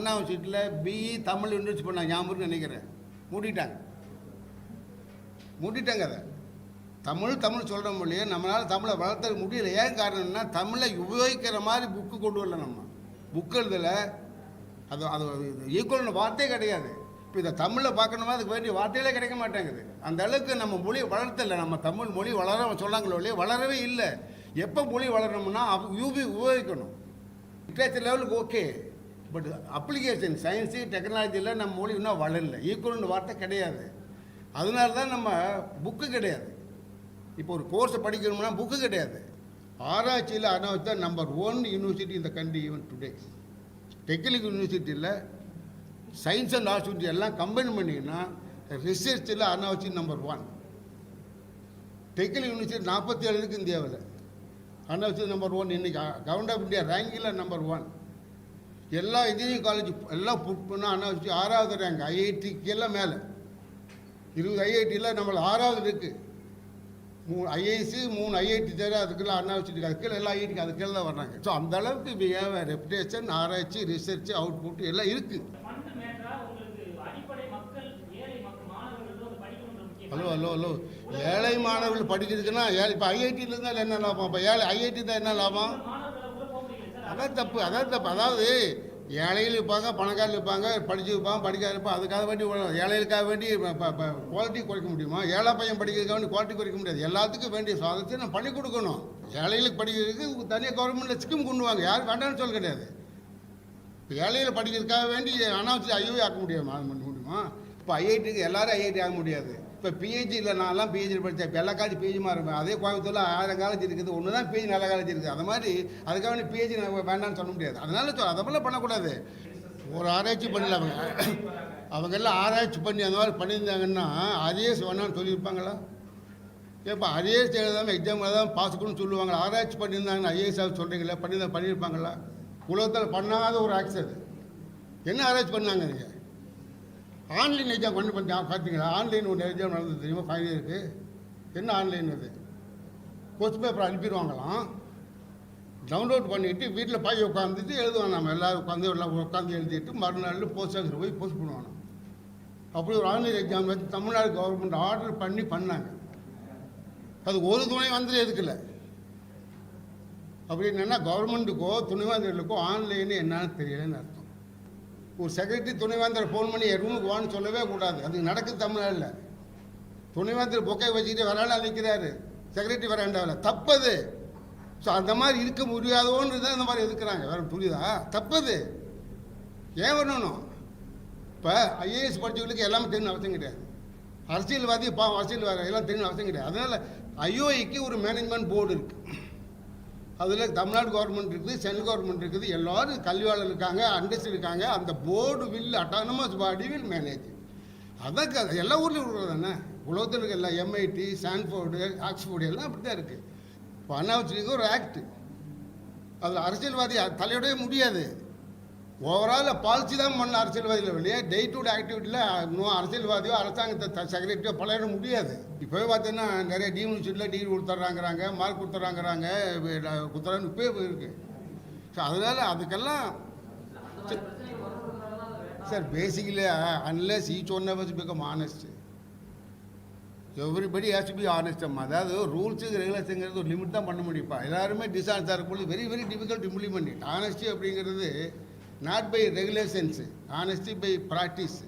அண்ணா யூனிவர்சிட்டியில் BE Tamil university பண்ணாங்க, ஞாபகம் நினைக்கிறேன். மூடிட்டாங்க அதை. தமிழ் சொல்கிற மொழியை நம்மளால் தமிழை வளர்த்த முடியல. ஏன் காரணம்னா தமிழை உபயோகிக்கிற மாதிரி புக்கு கொண்டு வரல. நம்ம புக்கு எழுதல, அது அது ஈக்குவலான வார்த்தையே கிடையாது. இப்போ இதை தமிழில் பார்க்கணுமா அதுக்கு வேண்டிய வார்த்தைகளே கிடைக்க மாட்டேங்குது. அந்த அளவுக்கு நம்ம மொழி வளர்த்தலை. நம்ம தமிழ் மொழி வளர சொன்னாங்களோ இல்லையா, வளரவே இல்லை. எப்போ மொழி வளரணும்னா உபயோகிக்கணும். லிட்ரேச்சர் லெவலுக்கு ஓகே, பட் அப்ளிகேஷன் சயின்ஸு டெக்னாலஜியில் நம்ம மொழி இன்னும் வளரல. ஈக்குவல்னு வார்த்தை கிடையாது. அதனால தான் நம்ம புக்கு கிடையாது. இப்போ ஒரு கோர்ஸை படிக்கணும்னா புக்கு கிடையாது. ஆராய்ச்சியில் அண்ணாவச்சி தான் நம்பர் 1 யூனிவர்சிட்டி இந்த கண்ட்ரி ஈவன் டுடே. டெக்னிக்கல் யூனிவர்சிட்டியில் சயின்ஸ் அண்ட் ஆர்ட்ஸ் யூனிவர்சிட்டி எல்லாம் கம்பைன் பண்ணிங்கன்னா ரிசர்ச்சில் அண்ணாவச்சி நம்பர் 1. டெக்னிக்கல் யூனிவர்சிட்டி 47 இருக்குது இந்தியாவில். அண்ணாவச்சி நம்பர் 1. இன்றைக்கி கவர்மெண்ட் ஆஃப் இந்தியா ரேங்கில் நம்பர் 1. எல்லா இன்ஜினியரிங் காலேஜ் எல்லாம் புட் பண்ணால் அண்ணாவச்சி 6வது ரேங்க். ஐஐடிக்கு எல்லாம் மேலே 20 ஐஐடியில் நம்மள 6வது இருக்குது. 3 ஐஐசி 3 ஐஐடி தவிர அதுக்கெல்லாம் அண்ணா யூனிவர்சிட்டி அதுக்கெல்லாம் எல்லா ஐஐடிக்கு அதுக்கெல்லாம் தான் வர்றாங்க. ஸோ அந்த அளவுக்கு ரெப்புடேஷன், ஆராய்ச்சி, ரிசர்ச், அவுட்புட் எல்லாம் இருக்குது. ஹலோ ஏழை மாணவர்கள் படிக்கிறதுக்குன்னா இப்போ ஐஐடியில் இருந்தால் என்ன லாபம்? இப்போ ஐஐடி தான் என்ன லாபம்? அதான் தப்பு. அதாவது ஏழைகள் இருப்பாங்க, பணக்காரர்கள் இருப்பாங்க, படிச்சு இருப்பாங்க, படிக்காத இருப்பாங்க. அதுக்காக வேண்டி ஏழைகளுக்காக வேண்டி குவாலிட்டி குறைக்க முடியுமா? ஏழை பையன் படிக்கிறதுக்காக வேண்டி குவாலிட்டி குறைக்க முடியாது. எல்லாத்துக்கும் வேண்டிய சாதத்தை நம்ம பண்ணி கொடுக்கணும். ஏழைகளுக்கு படிக்கிறதுக்கு தனியாக கவர்மெண்ட்டில் ஸ்கீம் கொண்டு வாங்க. யாரும் வேண்டாம்னு சொல்ல கிடையாது. இப்போ ஏழைகள் படிக்கிறதுக்காக வேண்டி அனாவசியம் ஐயோவே ஆக்க முடியுமா? இப்போ ஐஐடிக்கு எல்லாரும் ஐஐடி ஆக முடியாது. இப்போ பிஹெச்டி இல்லை, நான்லாம் பிஹெச்டி படித்தேன். இப்போ எல்லா காலேஜ் பிஹெச்டி இருப்பேன். அதே கோயம்புத்தூரில் 1000 காலேஜ் இருக்குது. ஒன்று தான் பிஹெச்டி நல்ல காலேஜ் இருக்குது. அது மாதிரி அதுக்காக வேண்டி பிஹெச்டி வேண்டாம்னு சொல்ல முடியாது. அதனால அதெல்லாம் பண்ணக்கூடாது. ஒரு ஆராய்ச்சி பண்ணல அவங்க எல்லாம் ஆராய்ச்சி பண்ணி அந்த மாதிரி பண்ணியிருந்தாங்கன்னா அரியர்ஸ் வேணான்னு சொல்லியிருப்பாங்களா? ஏப்பா அரியர்ஸ் எழுதாமல் எக்ஸாம் எழுதாமல் பாஸ் பண்ணணும்னு சொல்லுவாங்களா? ஆராய்ச்சி பண்ணியிருந்தாங்கன்னா ஐஏஎஸ் சொல்கிறீங்களா? பண்ணியிருப்பாங்களா? உலகத்தில் பண்ணாத ஒரு ஆக்ஸ் அது. என்ன ஆராய்ச்சி பண்ணாங்க? நீங்கள் ஆன்லைன் எக்ஸாம் கொண்டு பார்த்தீங்களா? ஆன்லைன் ஒரு எக்ஸாம் நடந்தது தெரியுமா? ஃபைனல் இயருக்கு. என்ன ஆன்லைன் அது? Question paper அனுப்பிடுவாங்களாம். டவுன்லோட் பண்ணிவிட்டு வீட்டில் போய் உட்காந்துட்டு எழுதுவாங்க. நம்ம எல்லோரும் உட்காந்து எழுதிட்டு மறுநாள் போஸ்ட் ஆஃபீஸில் போய் போஸ்ட் பண்ணுவாங்க. அப்படி ஒரு ஆன்லைன் எக்ஸாம் வந்து தமிழ்நாடு கவர்மெண்ட் ஆர்டர் பண்ணாங்க. அது ஒரு துணை வந்து எதுக்குல அப்படி என்னென்னா கவர்மெண்ட்டுக்கோ துணைவேந்தர்களுக்கோ ஆன்லைனு என்னன்னு தெரியலன்னு அர்த்தம். ஒரு செக்ரட்டரி துணைவேந்தர் ஃபோன் பண்ணி என் ரூமுக்கு வான்னு சொல்லவே கூடாது. அது நடக்குது தமிழ்நாட்டில். துணைவேந்தர் பொக்கை வச்சுக்கிட்டு வரானா நிற்கிறாரு, செக்ரட்டரி வராண்டாவில். தப்பது. ஸோ அந்த மாதிரி இருக்க முடியாதோன்னு தான் இந்த மாதிரி எதுக்குறாங்க. வேறு புரியுதா? தப்பது. ஏன் வரணும்? இப்போ ஐஏஎஸ் படித்தவங்களுக்கு எல்லாமே தெரியும் அவசியம் கிடையாது. அரசியல்வாதி அரசியல் வேறு எல்லாம் தெரியும் அவசியம் கிடையாது. அதனால் ஐஓஐக்கு ஒரு மேனேஜ்மெண்ட் போர்டு இருக்குது. அதில் தமிழ்நாடு கவர்மெண்ட் இருக்குது, சென்ட்ரல் கவர்மெண்ட் இருக்குது, எல்லோரும் கல்வியாளர் இருக்காங்க, அண்டர்ஸ்ட் இருக்காங்க. அந்த board will autonomous body will manage. அதான் எல்லா ஊர்லேயும் இருக்கிறது தானே. உலகத்தில் இருக்க எல்லா எம்ஐடி, ஸ்டான்ஃபோர்டு, ஆக்ஸ்ஃபோர்டு எல்லாம் அப்படி தான் இருக்குது. இப்போ அண்ணாவச்சிக்கு ஒரு ஆக்ட், அதில் அரசியல்வாதி தலையோடவே முடியாது. ஓவரால் பாலிசி தான் பண்ண அரசியல்வாதியில் வெளியே டே டு டே ஆக்டிவிட்டியில் இன்னும் அரசியல்வாதியோ அரசாங்கத்தை செக்ரட்டரியோ பழையிட முடியாது. இப்போவே பார்த்தீங்கன்னா நிறைய யூனிவர்சிட்டியில் டிகிரி கொடுத்துட்றாங்கிறாங்க, மார்க் கொடுத்துட்றாங்கிறாங்க, கொடுத்துறாங்க இப்போயே இருக்குது. ஸோ அதனால் அதுக்கெல்லாம் sir basically unless each one of us become honest. Everybody has to be honest. அதாவது ரூல்ஸுக்கு ரெகுலேஷனுங்கிறது ஒரு லிமிட் தான் பண்ண முடியுப்பா. எல்லாருமே டிஸ்ஆன்ஸாக இருக்கும்போது very very difficult implement it. Honesty அப்படிங்கிறது not by regulations, honesty by practice.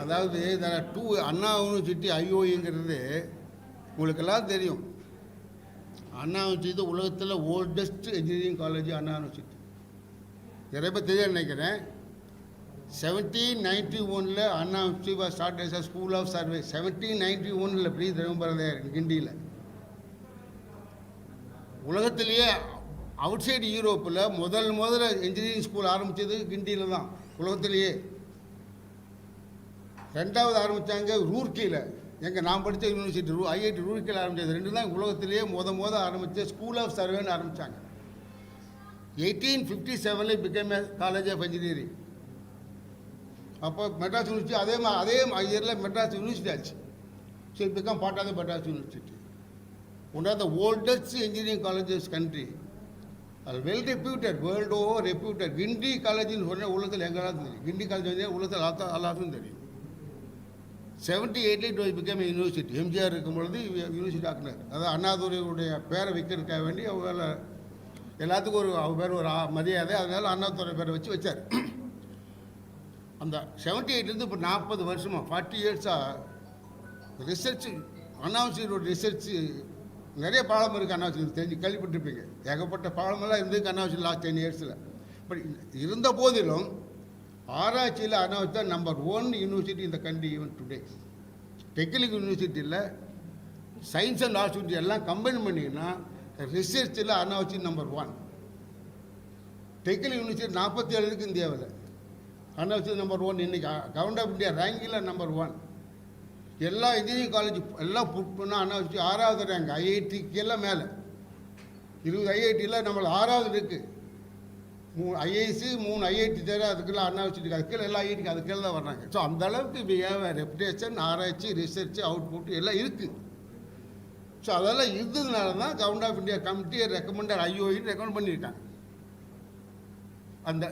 அதாவது there are two Anna university ஐஓஇங்கிறது உங்களுக்கெல்லாம் தெரியும். அண்ணா யூனிவர்சிட்டி உலகத்தில் oldest engineering college Anna university. நிறைய பேர் தெரிய நினைக்கிறேன். 1791 Anna university was start as a school of service. 1791 please remember there கிண்டியில். உலகத்திலேயே அவுட் சைடு யூரோப்பில் முதல்ல இன்ஜினியரிங் ஸ்கூல் ஆரம்பித்தது கிண்டியில் தான் உலகத்திலேயே. ரெண்டாவது ஆரம்பித்தாங்க ரூர்க்கியில். நான் படித்த யூனிவர்சிட்டி ஐஐடி ரூர்க்கியில் ஆரம்பித்தது. ரெண்டு தான் உலகத்திலேயே ஆரம்பித்த ஸ்கூல் ஆஃப் சர்வேன்னு ஆரம்பித்தாங்க. 1857 became a college of engineering. அப்போ மெட்ராஸ் யூனிவர்சிட்டி அதே இயரில் மெட்ராஸ் யூனிவர்சிட்டி ஆச்சு. So it became part of the Madras university. One of the oldest engineering colleges country. அது well reputed, world over reputed. Guindy காலேஜ்னு சொன்னால் உலகத்தில் எங்கேயாவது தெரியும். கிண்டி காலேஜ் வந்து உலகத்தில் எல்லாத்துக்கும் தெரியும். 78 it became a university. MGR இருக்கும் பொழுது யூனிவர்சிட்டி ஆக்கினார். அதாவது அண்ணாதுரையுடைய பேரை வைக்கிறதுக்காக வேண்டி அவங்க எல்லாத்துக்கும் அவர் பேர் ஒரு மரியாதை, அதனால அண்ணாதுரை பேரை வச்சார். அந்த 78லேருந்து இப்போ 40 வருஷமாக 40 இயர்ஸாக ரிசர்ச், அண்ணாசியோட ரிசர்ச் நிறைய பாலம் இருக்குது. அண்ணாசி தெரிஞ்சு கேள்விப்பட்டிருப்பீங்க. ஏகப்பட்ட பாலமெல்லாம் இருந்ததுக்கு அண்ணாசி லாஸ்ட் 10 இயர்ஸில். பட் இருந்த போதிலும் ஆராய்ச்சியில் அண்ணாச்சி தான் நம்பர் 1 யூனிவர்சிட்டி இந்த கண்ட்ரி ஈவன் டுடே. டெக்னிக்கல் யூனிவர்சிட்டியில் சயின்ஸ் அண்ட் ஆர்ட்ஸ் யூனிவர்சிட்டி எல்லாம் கம்பைன் பண்ணிங்கன்னா ரிசர்ச்சில் அண்ணாச்சி நம்பர் 1. டெக்னிக்கல் யூனிவர்சிட்டி 47 இருக்குது இந்தியாவில். அண்ணாச்சி நம்பர் 1. இன்றைக்கி கவர்மெண்ட் ஆஃப் இந்தியா ரேங்கில் நம்பர் 1. எல்லா இன்ஜினியரிங் காலேஜ் எல்லாம் புட் பண்ணால் அண்ணாச்சி 6வது ரேங்க். ஐஐடிக்கு எல்லாம் மேலே 20 ஐஐடியில் நம்மளை 6வது இருக்குது. 3 ஐஐசி 3 ஐஐடி தேவை. அதுக்கெல்லாம் அண்ணாச்சி அதுக்கு எல்லா ஐஐடிக்கு அதுக்கெல்லாம் தான் வர்றாங்க. ஸோ அந்த அளவுக்கு ரெப்புடேஷன், ஆராய்ச்சி, ரிசர்ச், அவுட்புட் எல்லாம் இருக்குது. ஸோ அதெல்லாம் இருந்ததுனால தான் கவர்மெண்ட் ஆஃப் இந்தியா கமிட்டியை ரெக்கமெண்டட் ஐஓஇன்னு ரெக்கமெண்ட் பண்ணியிருக்காங்க.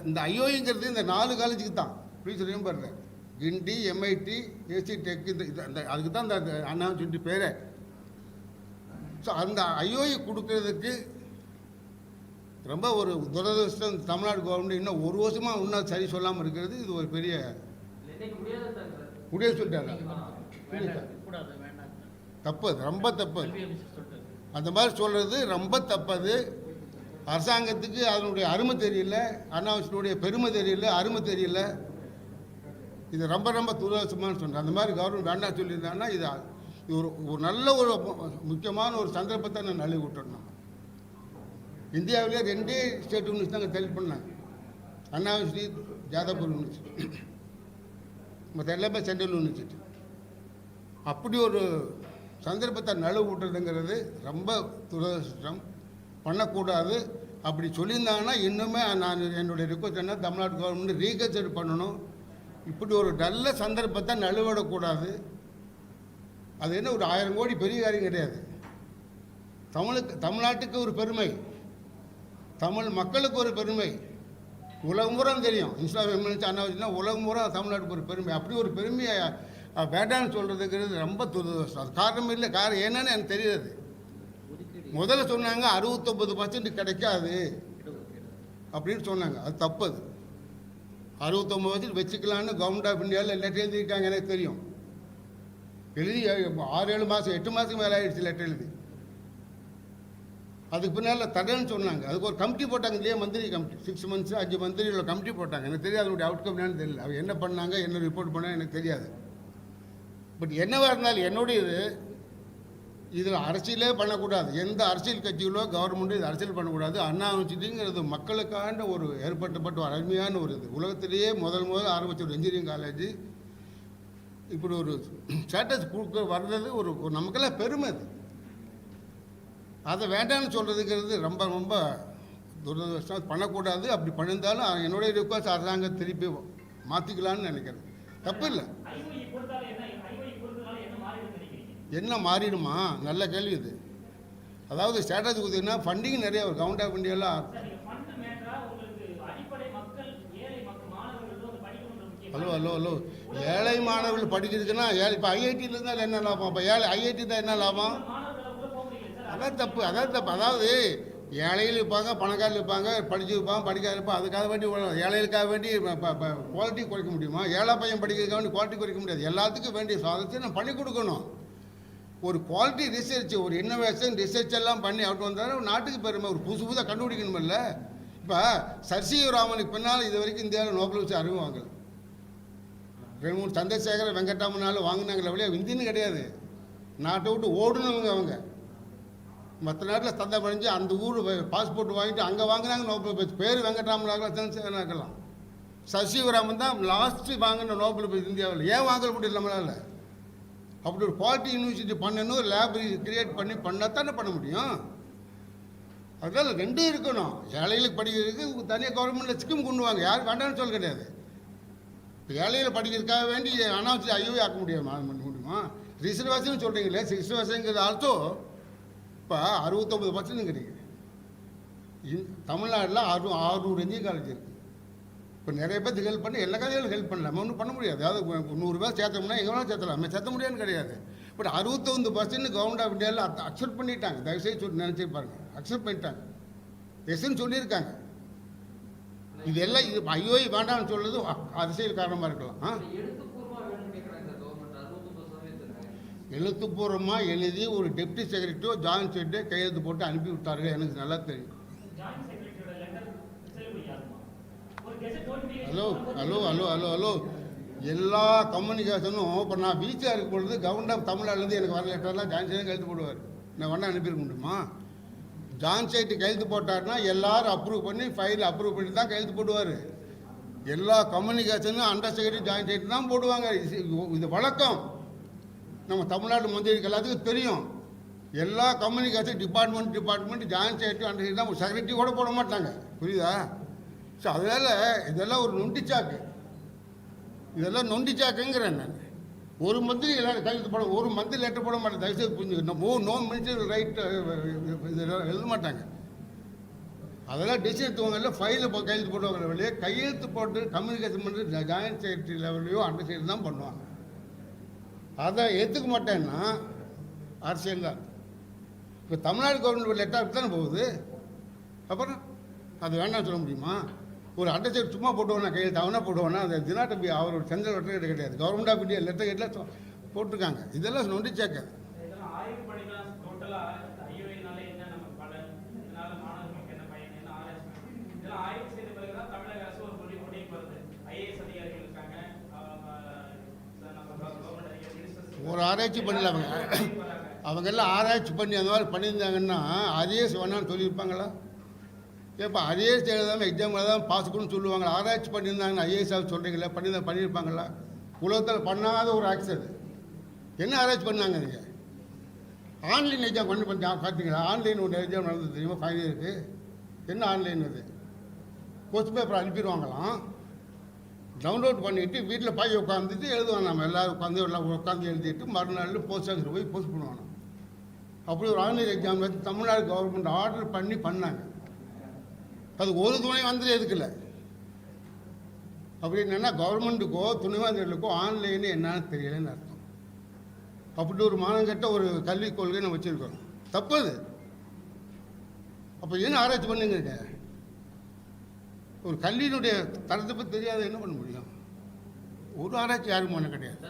இந்த ஐஓஇங்கிறது இந்த 4 காலேஜுக்கு தான். Please remember, Guindy, MIT, AC tech, இந்த அதுக்கு தான் இந்த அண்ணாச்சி பேரே. ஸோ அந்த ஐஓஇ கொடுக்கறதுக்கு ரொம்ப ஒரு துரதிருஷ்டம். தமிழ்நாடு கவர்மெண்ட் இன்னும் 1 வருஷமாக இன்னும் சரி சொல்லாமல் இருக்கிறது. இது ஒரு பெரிய முடியாது சொல்லிட்டாங்க. தப்பு, ரொம்ப தப்பு. அந்த மாதிரி சொல்கிறது ரொம்ப தப்பது. அரசாங்கத்துக்கு அதனுடைய அருமை தெரியல, அண்ணாச்சியுடைய பெருமை தெரியல, அருமை தெரியல. இது ரொம்ப ரொம்ப துரதிருஷ்டமானு சொல்கிறேன். அந்த மாதிரி கவர்மெண்ட் வேண்டாம் சொல்லியிருந்தாங்கன்னா இது ஒரு நல்ல ஒரு முக்கியமான ஒரு சந்தர்ப்பத்தை நான் நழுவி விட்டுறணும். இந்தியாவிலே 2 ஸ்டேட் யூனிவர்சிட்டி தாங்க செலக்ட் பண்ணாங்க. அண்ணா யூனிவர்சிட்டி, ஜாதவ்பூர் யூனிவர்சிட்டி, மற்ற எல்லாமே சென்ட்ரல் யூனிவர்சிட்டி. அப்படி ஒரு சந்தர்ப்பத்தை நழுவு விட்டுறதுங்கிறது ரொம்ப துரதிருஷ்டம். பண்ணக்கூடாது. அப்படி சொல்லியிருந்தாங்கன்னா இன்னுமே நான் என்னுடைய ரிக்வஸ்ட் என்ன, தமிழ்நாடு கவர்மெண்ட் ரீகன்சிடர் பண்ணணும். இப்படி ஒரு நல்ல சந்தர்ப்பத்தை நழுவிடக்கூடாது. அது என்ன ஒரு 1000 கோடி பெரிய காரியம் கிடையாது. தமிழ்நாட்டுக்கு ஒரு பெருமை, தமிழ் மக்களுக்கு ஒரு பெருமை, உலகம் பூரா தெரியும். இஸ்லாம் எம்எல்ஏ அண்ணாச்சின்னா உலகம் பூரா தமிழ்நாட்டுக்கு ஒரு பெருமை. அப்படி ஒரு பெருமையை வேண்டான்னு சொல்கிறதுங்கிறது ரொம்ப துரதிருஷ்டம். அது காரணம் இல்லை, காரணம் என்னன்னு எனக்கு தெரியாது. முதல்ல சொன்னாங்க 69% கிடைக்காது அப்படின்னு சொன்னாங்க. அது தப்பு. அது 69% வச்சுக்கலான்னு கவர்மெண்ட் ஆஃப் இந்தியாவில் லெட்டர் எழுதியிருக்காங்க. எனக்கு தெரியும். எழுதி 6-7 மாதம் 8 மாதத்துக்கு மேலே ஆகிடுச்சு லெட்டர் எழுதி. அதுக்கு பின்னால் தடன்னு சொன்னாங்க. அதுக்கு ஒரு கமிட்டி போட்டாங்க இல்லையா, மந்திரி கமிட்டி. 6 மந்த்ஸ் 5 மந்திரியோட கமிட்டி போட்டாங்க. எனக்கு தெரியாது அதனுடைய அவுட்கம் என்னன்னு தெரியல. அவங்க என்ன பண்ணாங்க, என்ன ரிப்போர்ட் பண்ணாங்க எனக்கு தெரியாது. பட் என்னவாக இருந்தாலும் என்னுடைய இதில் அரசியலே பண்ணக்கூடாது. எந்த அரசியல் கட்சிகளோ கவர்மெண்ட்டோ இது அரசியல் பண்ணக்கூடாது. அண்ணா யூனிவர்சிட்டிங்கிறது மக்களுக்கான ஒரு ஏற்பட்டப்பட்ட ஒரு அருமையான ஒரு இது. உலகத்திலேயே முதல் ஆரம்பித்த ஒரு இன்ஜினியரிங் காலேஜ் இப்படி ஒரு ஸ்டேட்டஸ் கொடுக்க வர்றது ஒரு நமக்கெல்லாம் பெருமை. அது அதை வேண்டாம்னு சொல்கிறதுங்கிறது ரொம்ப ரொம்ப துரதிருஷ்டம். பண்ணக்கூடாது. அப்படி பண்ணியிருந்தாலும் என்னுடைய ரிக்வஸ்ட் அரசாங்கம் திருப்பி மாற்றிக்கலான்னு நினைக்கிறேன். தப்பு இல்லை. என்ன மாறிடுமா? நல்ல கேள்வி இது. அதாவது ஸ்டேட்டஸ் கொடுத்தீங்கன்னா ஃபண்டிங் நிறைய ஒரு கவர்மெண்ட் ஆஃப் இந்தியாவில். ஹலோ ஏழை மாணவர்கள் படிக்கிறதுக்குன்னா இப்போ ஐஐடியில் இருந்தால் என்ன லாபம்? இப்போ ஐஐடி தான் என்ன லாபம்? அதான் தப்பு. அதாவது ஏழைகள் இருப்பாங்க, பணக்காரர்கள் இருப்பாங்க, படிச்சிருப்பாங்க, படிக்காத இருப்பாங்க. அதுக்காக வேண்டி ஏழைகளுக்காக வேண்டி குவாலிட்டி குறைக்க முடியுமா? ஏழை பையன் படிக்கிறதுக்காக வேண்டி குவாலிட்டி குறைக்க முடியாது. எல்லாத்துக்கும் வேண்டிய சாதத்தை நம்ம பண்ணி கொடுக்கணும். ஒரு குவாலிட்டி ரிசர்ச், ஒரு இன்னோவேஷன் ரிசர்ச் எல்லாம் பண்ணி அவுட் வந்தாலும் நாட்டுக்கு பெருமை. ஒரு புதுசாக கண்டுபிடிக்கணுமில்ல. இப்போ சர்சிவராமனுக்கு பின்னால் இது வரைக்கும் இந்தியாவில் நோபல் வச்சு அறிவு வாங்கல. 2-3 சந்திரசேகர வெங்கட்டாமனாலும் வாங்கினாங்களே வழியா இந்தியன்னு கிடையாது. நாட்டை விட்டு ஓடுனவங்க அவங்க. மற்ற நாட்டில் சந்தை படைஞ்சு அந்த ஊர் பாஸ்போர்ட் வாங்கிட்டு அங்கே வாங்கினாங்க நோபல் பிரைஸ். பேர் வெங்கட்ராமனாகலாம், சந்திரசேகரனாகலாம். சசிவராமன் தான் லாஸ்ட்டு வாங்கின நோபல் பிரைஸ் இந்தியாவில். ஏன் வாங்க முடியல நம்மளால்? அப்படி ஒரு குவாலிட்டி யூனிவர்சிட்டி பண்ணணும், ஒரு லேப் கிரியேட் பண்ணால் தானே பண்ண முடியும். அதனால் 2 இருக்கணும். ஏழைகளுக்கு படிக்கிறதுக்கு தனியாக கவர்மெண்ட்டில் ஸ்கீம் கொண்டு வாங்க. யாரும் வேண்டாம்னு சொல்ல கிடையாது. இப்போ ஏழைகளை படிக்கிறதுக்காக வேண்டி அனாவசியம் ஐயோவே ஆக்க முடியுமா? ரிசர்வேஷன் சொல்கிறீங்களே, ரிசர்வேஷனுங்கிறது ஆல்சோ இப்போ 69% கிடைக்குது. தமிழ்நாட்டில் 600 என்ஜினியரிங் காலேஜ் இருக்குது. இப்போ நிறைய பேருக்கு ஹெல்ப் பண்ணி எல்லா காலேஜிலும் ஹெல்ப் பண்ணலாம், நம்ம ஒன்றும் பண்ண முடியாது. அதாவது 100 பேர் சேர்த்தோம்னா எங்கே வேணாலும் சேர்த்தலாம், நம்ம சேர்த்த முடியாதுன்னு கிடையாது. பட் 61% கவர்மெண்ட் ஆஃப் இந்தியாவில் அக்செப்ட் பண்ணிட்டாங்க. தயவுசெய்து சொல்லி நினச்சிருப்பாங்க, அக்செப்ட் பண்ணிட்டாங்க, எஸ்ன்னு சொல்லியிருக்காங்க. இதெல்லாம் இது ஐயோ வேண்டாம்னு சொல்றது அரசியல் காரணமாக இருக்கலாம். எழுத்துப்பூர்வமாக எழுதி ஒரு டெப்டி செக்ரட்டரியோ ஜாயின்ட் செக்ரட்டரியோ கையெழுத்து போட்டு அனுப்பி விட்டார்கள். எனக்கு நல்லா தெரியும். Hello hello hello hello hello எல்லா கம்யூனிகேஷனும் இப்போ நான் வீச்சாக இருக்கும் பொழுது கவர்மெண்ட் ஆஃப் தமிழ்நாடுலேருந்து எனக்கு வர லெட்டர்லாம் ஜாயின்ட் செக்ரட்டரி கையெழுத்து போடுவார். நான் வேணா அனுப்பியிருக்க முடியுமா? ஜாயின்ட் செக்ரட்டரி கையெழுத்து போட்டார்னா எல்லாரும் அப்ரூவ் பண்ணி ஃபைல் அப்ரூவ் பண்ணி தான் கையெழுத்து போடுவார். எல்லா கம்யூனிகேஷனும் அண்டர் செக்ரட்டரி ஜாயின்ட் செக்ரட்டரி தான் போடுவாங்க. இது வழக்கம், நம்ம தமிழ்நாடு மந்திரிக்கு எல்லாத்துக்கும் தெரியும். எல்லா communication department joint secretary under secretary தான், செக்ரட்டரி கூட போட மாட்டாங்க. புரியுதா? ஸோ அதனால் இதெல்லாம் ஒரு நொண்டிச்சாக்கு, இதெல்லாம் நொண்டிச்சாக்குங்கிறேன் நான். ஒரு மந்திரி எல்லாரும் கையெழுத்து போட, ஒரு மந்திரி லெட்டர் போட மாட்டேன். தயவுசெய்து புரிஞ்சுக்கணும். நோ மினிஸ்டர் ரைட் இதெல்லாம் எழுத மாட்டாங்க. அதெல்லாம் டிசிஷன் எடுத்துவாங்க, ஃபைலில் கையெழுத்து போடுவாங்க. வெளியே கையெழுத்து போட்டு கம்யூனிகேஷன் பண்ணி ஜாயின்ட் செக்ரட்டரி லெவல்லையோ அண்டர் செக்ரட்டரி தான் பண்ணுவாங்க. அதை ஏற்றுக்க மாட்டேன்னா அரசியல் தான். இப்போ தமிழ்நாடு கவர்மெண்ட் லெட்டர் தானே போகுது, அப்புறம் அது வேண்டாம்னு சொல்ல முடியுமா? ஒரு அண்டர் செக்ரட்டரி சும்மா போட்டுவானா கையெழுத்து, அவனா போடுவானா? அது தினாட்டபி அவரோட சென்ட்ரல் லெட்டர் கிடையாது, கவர்மெண்ட் ஆஃப் இந்தியா லெட்டர் கேட்டில் போட்டிருக்காங்க. இதெல்லாம் நொண்டிச்சாக்க. ஒரு ஆராய்ச்சி பண்ணல அவங்க எல்லாம் ஆராய்ச்சி பண்ணி அந்த மாதிரி பண்ணியிருந்தாங்கன்னா ஐஏஎஸ் வேணான்னு சொல்லியிருப்பாங்களா? ஏப்பா ஐஏஎஸ் எழுதாமல் எக்ஸாம் எழுதாமல் பாஸுக்குன்னு சொல்லுவாங்களா? ஆராய்ச்சி பண்ணியிருந்தாங்கன்னா ஐஏஎஸ் சொல்கிறீங்களா? பண்ணியிருப்பாங்களா? உலகத்தில் பண்ணாத ஒரு ஆக்ஸ் அது. என்ன ஆராய்ச்சி பண்ணாங்க? நீங்கள் ஆன்லைன் எக்ஸாம் பண்ணி பார்த்தீங்களா? ஆன்லைன் ஒரு எக்ஸாம் நடந்தது தெரியுமா? ஃபைனல் இருக்கு. என்ன ஆன்லைன் அது? கொஸ்டின் பேப்பர் அனுப்பிடுவாங்களாம், டவுன்லோட் பண்ணிவிட்டு வீட்டில் போய் உட்காந்துட்டு எழுதுவாங்க. நம்ம எல்லோரும் உட்காந்து எழுதிட்டு மறுநாள் போஸ்ட் ஆஃபீஸில் போய் போஸ்ட் பண்ணுவாங்க. அப்படி ஒரு ஆன்லைன் எக்ஸாம் வந்து தமிழ்நாடு கவர்மெண்ட் ஆர்டர் பண்ணாங்க. அது ஒரு துணை வந்து எதுக்குல்ல. அப்படி என்னென்னா கவர்மெண்ட்டுக்கோ துணைவாந்திகளுக்கோ ஆன்லைனு என்னன்னு தெரியலன்னு அர்த்தம். அப்படி ஒரு மானங்கட்ட ஒரு கல்விக் கொள்கை நம்ம வச்சுருக்கோம். தப்பு அது. அப்போ என்ன ஆராய்ச்சி பண்ணுங்க? ஒரு கல்வியினுடைய தரத்தை பற்றி தெரியாத என்ன பண்ண முடியும்? ஒரு ஆராய்ச்சி யாருக்கும் பண்ண கிடையாது.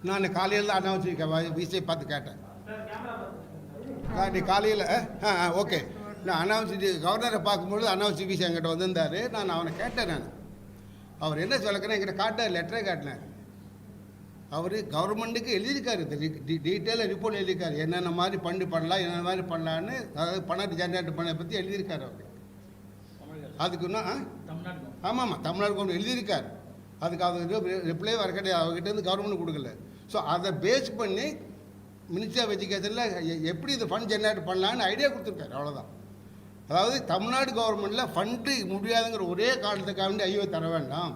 நான் காலையில் தான் அனாவசியம் விஷயம் பார்த்து கேட்டேன். காலையில் ஓகே, நான் அனாவசியம் கவர்னரை பார்க்கும்பொழுது அனாவசிய விஷயம் என்கிட்ட வந்திருந்தார். நான் அவனை கேட்டேன். அவர் என்ன சொல்லுறேன் என்கிட்ட காட்ட லெட்டரே காட்டினார். அவர் கவர்மெண்ட்டுக்கு எழுதியிருக்காரு, டீட்டெயிலாக ரிப்போர்ட் எழுதியிருக்காரு, என்னென்ன மாதிரி பண்ணலாம் என்னென்ன மாதிரி பண்ணலான்னு. அதாவது பணத்தை ஜென்ரேட் பண்ண பற்றி எழுதியிருக்காரு அவர். அதுக்கு இன்னும் ஆமாம் தமிழ்நாடு கவர்மெண்ட் எழுதியிருக்காரு. அதுக்கு அவங்க ரிப்ளை வர கிடையாது, அவர்கிட்ட கவர்மெண்ட் கொடுக்கல. ஸோ அதை பேஸ் பண்ணி மினிஸ்ட்ரி ஆஃப் எஜுகேஷனில் எப்படி இந்த ஃபண்ட் ஜென்ரேட் பண்ணலான்னு ஐடியா கொடுத்துருக்காரு, அவ்வளோதான். அதாவது தமிழ்நாடு கவர்மெண்ட்டில் ஃபண்டு முடியாதுங்கிற ஒரே காரணத்துக்காக வேண்டி ஐயோ தர வேண்டாம்,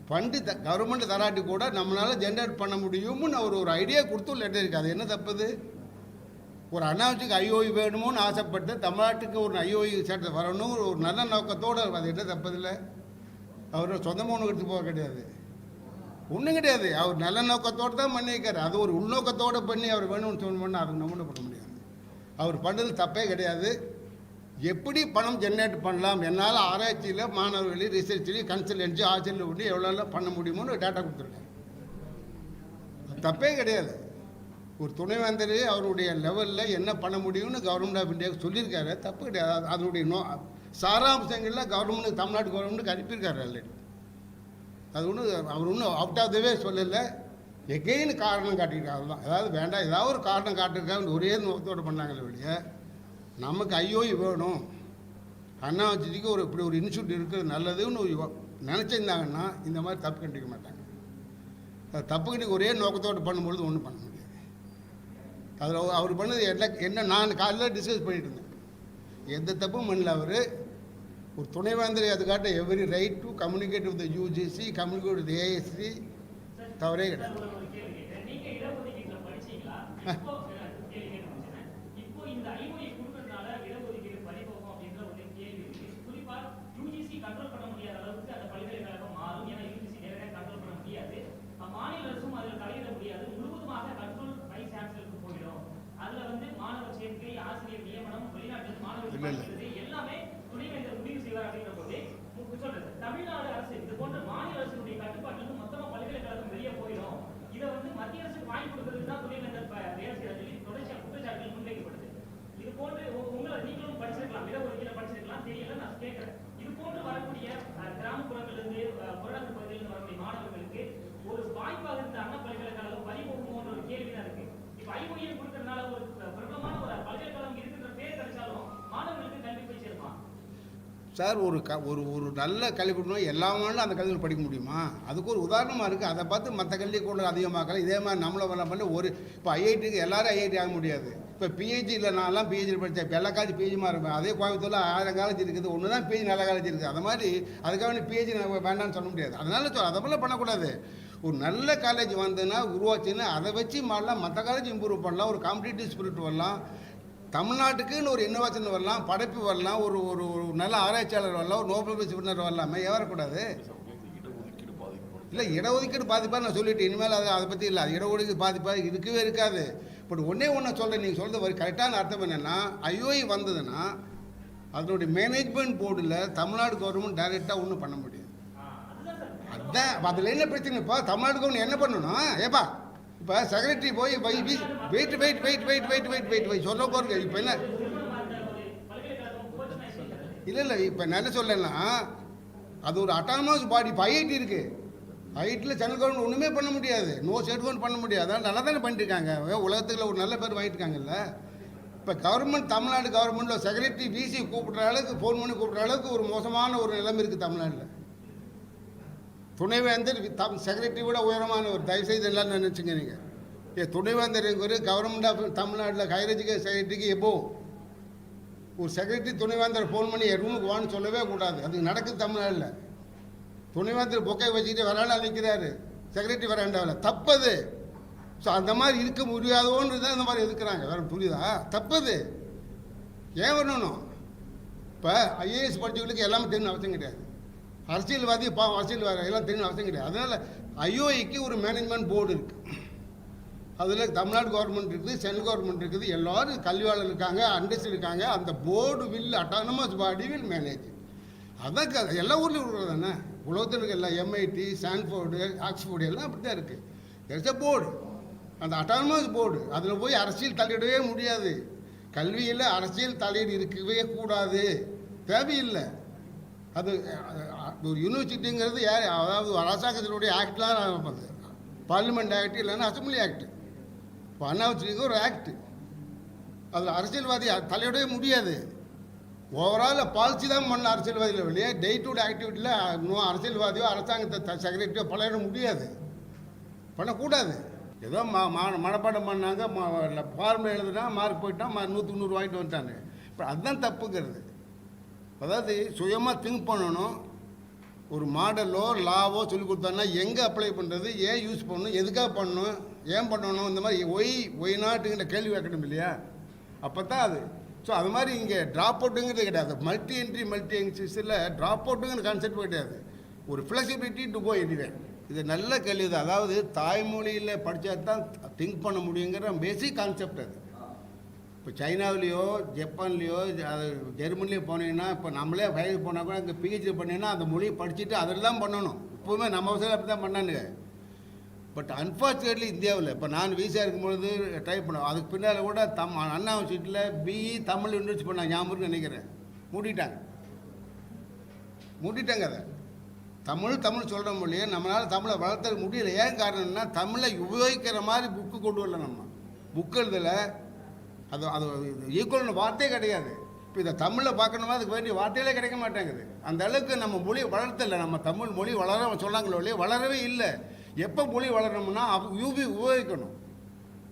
ஃபண்டு கவர்மெண்ட் தராட்டி கூட நம்மளால் ஜென்ரேட் பண்ண முடியும்னு அவர் ஒரு ஐடியா கொடுத்து லெட்டர் இருக்குது. அது என்ன தப்புது? ஒரு அனாவசியக்கு ஐஓஇ வேணுமோன்னு ஆசைப்பட்டு தமிழ்நாட்டுக்கு ஒரு ஐஓஇ சேர்த்து வரணும் ஒரு நல்ல நோக்கத்தோடு, அது என்ன தப்பதில்லை. அவர் சொந்தமாக ஒன்று எடுத்து போக கிடையாது, ஒன்றும் கிடையாது. அவர் நல்ல நோக்கத்தோடு தான் பண்ணியிருக்காரு. அது ஒரு உள்நோக்கத்தோடு பண்ணி அவர் வேணும்னு சொன்னோம்னா அது நம்ம பண்ண முடியாது. அவர் பண்ணது தப்பே கிடையாது. எப்படி பணம் ஜென்ரேட் பண்ணலாம், என்னால் ஆராய்ச்சியில் மாணவர்களையும் ரிசர்ச்லையும் கன்சல்டன்சி ஆட்சியில் பண்ணி எவ்வளோ பண்ண முடியுமோன்னு டேட்டா கொடுத்துருக்காரு. தப்பே கிடையாது. ஒரு துணைவேந்தர் அவருடைய லெவலில் என்ன பண்ண முடியும்னு கவர்மெண்ட் ஆஃப் இந்தியாவுக்கு சொல்லியிருக்காரு, தப்பு கிடையாது. அதனுடைய சாராம்சங்களில் கவர்மெண்ட் தமிழ்நாடு கவர்மெண்ட்டுக்கு அனுப்பியிருக்காரு ஆல்ரெடி. அது அவர் ஒன்றும் அவுட் ஆஃப் த வே சொல்லலை, எகெயின் காரணம் காட்டியிருக்காரு. அதுதான், அதாவது வேண்டாம் ஏதாவது ஒரு காரணம் காட்டியிருக்காங்க, ஒரே நோக்கத்தோடு பண்ணாங்களே வெளியே. நமக்கு ஐஓஇ வேணும், அண்ணாச்சிக்கு இப்படி ஒரு இன்ஸ்டியூட் இருக்கிறது நல்லதுன்னு நினச்சிருந்தாங்கன்னா இந்த மாதிரி தப்பு கண்டிக்க மாட்டாங்க. அது தப்பு கண்டிக்க ஒரே நோக்கத்தோடு பண்ணும்பொழுது ஒன்றும் பண்ண முடியாது. அதில் அவர் பண்ணது என்ன நான் காலையில் டிஸ்கஸ் பண்ணிட்டு இருந்தேன். எந்த தப்பும் பண்ணல அவர். ஒரு துணைவேந்தர் அதுக்காட்ட every right to communicate with UGC, communicate with ASC, தவறே கிடையாது. தமிழ்நாடு அரசு இது போன்ற மாநில அரசுடைய கட்டுப்பாட்டிலிருந்து மொத்தமா பல்கலைக்கழகம் வெளியே போயிடும், இதை மத்திய அரசுக்கு வாங்கி கொடுக்கறதுக்கு தான் துணைவேந்தர் தொடர்ச்சியா குற்றச்சாட்டுகள் முன்வைக்கப்படுது. இது போன்று உங்களை நீங்களும் படிச்சிருக்கலாம், இடஒதுக்கீடு படிச்சிருக்கலாம், தெரியல, நான் கேட்கிறேன். இது போன்று வரக்கூடிய கிராமப்புறங்களிலிருந்து புறநகர் பகுதியிலிருந்து வரக்கூடிய மாணவர்களுக்கு ஒரு வாய்ப்பாக இருந்த அண்ணா பல்கலைக்கழகம் பறிபோகுமோன்ற ஒரு கேள்விதான் இருக்கு. இப்ப ஐஓஏ கொடுக்கறதுனால ஒரு பிரபலமான ஒரு பல்கலைக்கழகம் இருக்குன்ற பேர் கிடைச்சாலும் மாணவர்களுக்கு கல்வி போய் சேருமா சார்? ஒரு நல்ல கல்வி கொடுக்கணும், எல்லா மாநிலம் அந்த கல்வியில் படிக்க முடியுமா? அதுக்கு ஒரு உதாரணமாக இருக்குது. அதை பார்த்து மற்ற கல்வி கூட அதிகமாக்கலாம். இதே மாதிரி நம்மளை பண்ண ஒரு இப்போ ஐஐடிக்கு எல்லாரும் ஐஐடி ஆக முடியாது. இப்போ பிஹெச்டி இல்லை, நான்லாம் பிஹெச்டி படித்தேன். இப்போ எல்லா காலேஜ் பிஹெச்டிமாக இருப்பேன். அதே கோயம்புத்தூரில் 1000 காலேஜ் இருக்குது, ஒன்று தான் பிஹெச்டி நல்ல காலேஜ் இருக்குது. அது மாதிரி அதுக்காக பிஹெச்டி வேண்டாம்னு சொல்ல முடியாது. அதனால அதை போல பண்ணக்கூடாது. ஒரு நல்ல காலேஜ் வந்ததுன்னா உருவாச்சுன்னா அதை வச்சு மாடலாம், மற்ற காலேஜ் இம்ப்ரூவ் பண்ணலாம், ஒரு காம்படிட்டிவ் ஸ்பிரிட் வரலாம், தமிழ்நாட்டுக்குன்னு ஒரு இன்னோவேஷன் வரலாம், படைப்பு வரலாம், ஒரு ஒரு நல்ல ஆராய்ச்சியாளர் வரலாம், ஒரு நோபல் பிரைஸ் வின்னர் வரலாமே, ஏறக்கூடாது. இல்லை, இடஒதுக்கீடு பாதிப்பாக நான் சொல்லிட்டு இனிமேல் அதை பற்றி இல்லை. அது இடஒதுக்கீடு பாதிப்பாக இருக்கவே இருக்காது. பட் ஒன்றே ஒன்று சொல்கிறேன், நீங்கள் சொல்கிறது ஒரு கரெக்டான அர்த்தம் என்னென்னா, ஐஓஇ வந்ததுன்னா அதனுடைய மேனேஜ்மெண்ட் போர்டில் தமிழ்நாடு கவர்மெண்ட் டைரெக்டாக ஒன்றும் பண்ண முடியாது. அதுதான் அதில் என்ன பிரச்சனை. இப்போ தமிழ்நாடு கவர்மெண்ட் என்ன பண்ணணும்? ஏப்பா இப்போ செக்ரட்டரி போய் wait wait wait wait wait wait wait wait சொல்ல போகிறீங்க. இப்போ என்ன இல்லை, இப்போ நான் என்ன சொல்லலைன்னா அது ஒரு அட்டானமஸ் பாடி. இப்போ ஐஐடி இருக்குது, ஐஐடியில் சென்ட்ரல் கவர்மெண்ட் ஒன்றுமே பண்ண முடியாது, நோ ஸ்டேட்மெண்ட் பண்ண முடியாது. அதனால் நல்லா தானே பண்ணிட்டுருக்காங்க, உலகத்தில் ஒரு நல்ல பேர் வாங்கிட்டுருக்காங்கல்ல. இப்போ கவர்மெண்ட் தமிழ்நாடு கவர்மெண்ட்டில் செக்ரட்டரி பிசி கூப்பிட்ற அளவுக்கு, ஃபோன் பண்ணி கூப்பிட்ற அளவுக்கு ஒரு மோசமான ஒரு நிலைமை இருக்குது தமிழ்நாட்டில். துணைவேந்தர் செக்ரட்டரி விட உயரமான ஒரு தயவுசெய்து எல்லாம் நினச்சிங்க நீங்கள். துணைவேந்தர் ஒரு கவர்மெண்ட் ஆஃப் தமிழ்நாட்டில் ஹையர் எஜுகேஷன் செக்ரட்டரிக்கு எப்போ ஒரு செக்ரட்டரி துணைவேந்தர் ஃபோன் பண்ணி என் ரூமுக்கு வான்னு சொல்லவே கூடாது. அது நடக்குது தமிழ்நாட்டில். துணைவேந்தர் பொக்கை வச்சுக்கிட்டு வராண்டா நிற்கிறாரு, செக்ரட்டரி வராண்டாவில், தப்பது. ஸோ அந்த மாதிரி இருக்க முடியாதோன்னு தான் இந்த மாதிரி இருக்கிறாங்க. வேறு புரியுதா? தப்பது. ஏன் வரணும்? இப்போ ஐஏஎஸ் படித்தவங்களுக்கு எல்லாமே தெரியும் அவசியம் கிடையாது. அரசியல்வாதி அரசியல்வாதி எல்லாம் தெரியும் அவசியம் கிடையாது. அதனால் ஐஓஐக்கு ஒரு மேனேஜ்மெண்ட் போர்டு இருக்குது. அதில் தமிழ்நாடு கவர்மெண்ட் இருக்குது, சென்ட்ரல் கவர்மெண்ட் இருக்குது, எல்லோரும் கல்வியாளர் இருக்காங்க, அண்டர்ஸ்ட் இருக்காங்க. அந்த board will autonomous body will manage. அதான் எல்லா ஊர்லேயும் இருக்கிறது தானே, உலகத்தில் இருக்க எல்லா எம்ஐடி, ஸ்டான்ஃபோர்டு, ஆக்ஸ்ஃபோர்டு எல்லாம் அப்படி தான் இருக்குது. தெரிஞ்ச போர்டு, அந்த அட்டானமஸ் போர்டு. அதில் போய் அரசியல் தலையிடவே முடியாது. கல்வியில் அரசியல் தலையீடு இருக்கவே கூடாது, தேவையில்லை. அது ஒரு யூனிவர்சிட்டிங்கிறது யார், அதாவது அரசாங்கத்தினுடைய ஆக்ட்லாம் பார்லிமெண்ட் ஆக்ட் இல்லைன்னா அசம்பிளி ஆக்ட். இப்போ அண்ணாவச்சிக்கு ஒரு ஆக்ட், அதில் அரசியல்வாதி தலையிடவே முடியாது. ஓவரால் பாலிசி தான் பண்ண அரசியல்வாதியில் வெளியே டே டு டே ஆக்டிவிட்டியில் அரசியல்வாதியோ அரசாங்கத்தை செக்ரட்டரியோ பழையிட முடியாது, பண்ணக்கூடாது. ஏதோ மனப்பாடம் பண்ணாங்க, ஃபார்மில் எழுதுனா மார்க் போயிட்டான், 100 100 வாங்கிட்டு வந்துட்டாங்க. இப்போ அதுதான் தப்புங்கிறது. அதாவது சுயமாக திங்க் பண்ணணும். ஒரு மாடலோ லாவோ சொல்லி கொடுத்தாங்கன்னா எங்கே அப்ளை பண்ணுறது, ஏன் யூஸ் பண்ணணும், எதுக்காக பண்ணணும், ஏன் பண்ணணும், இந்த மாதிரி ஒய் நாட்டுங்கிற கேள்வி வைக்கணும் இல்லையா? அப்போ தான் அது. ஸோ அது மாதிரி இங்கே ட்ராப் அவுட்டுங்கிறது கிடையாது. மல்டி என்ட்ரி மல்டி என்ட்ரிஸில் ட்ராப் அவுட்டுங்கிற கான்செப்ட் கிடையாது. ஒரு ஃப்ளெக்சிபிலிட்டி டு கோ எனிவே. இது நல்ல கேள்வி தான். அதாவது தாய்மொழியில் படித்தா தான் திங்க் பண்ண முடியுங்கிற பேசிக் கான்செப்ட் அது. இப்போ சைனாவிலையோ ஜப்பான்லேயோ ஜெர்மனிலையோ போனீங்கன்னா, இப்போ நம்மளே வயலுக்கு போனால் கூட அங்கே பிஹெச்டி பண்ணிங்கன்னா அந்த மொழியை படிச்சுட்டு அதில் தான் பண்ணணும். இப்போவுமே நம்ம வசதியில் அப்படி தான் பண்ணானுங்க. பட் அன்ஃபார்ச்சுனேட்லி இந்தியாவில் இப்போ நான் வீசா இருக்கும்பொழுது ட்ரை பண்ணோம். அதுக்கு பின்னால் கூட அண்ணா யூனிவர்சிட்டியில் பிஇ தமிழ் யூனிவர்சிட்டி பண்ணாங்க, ஞாபகம் நினைக்கிறேன். மூடிட்டாங்க அதை. தமிழ் சொல்கிற மொழியை நம்மளால் தமிழை வளர்த்த முடியல. ஏன் காரணம்னா தமிழை உபயோகிக்கிற மாதிரி புக்கு கொண்டு வரல. நம்ம புக்கு எழுதலை, அது ஈக்குவல்னு வார்த்தையே கிடையாது. இப்போ இதை தமிழில் பார்க்கணுமா, அதுக்கு வேண்டிய வார்த்தைகளே கிடைக்க மாட்டேங்குது. அந்த அளவுக்கு நம்ம மொழி வளர்த்தலை. நம்ம தமிழ் மொழி வளர சொன்னாங்களோ இல்லையா, வளரவே இல்லை. எப்போ மொழி வளரணும்னா யூபி உபயோகிக்கணும்.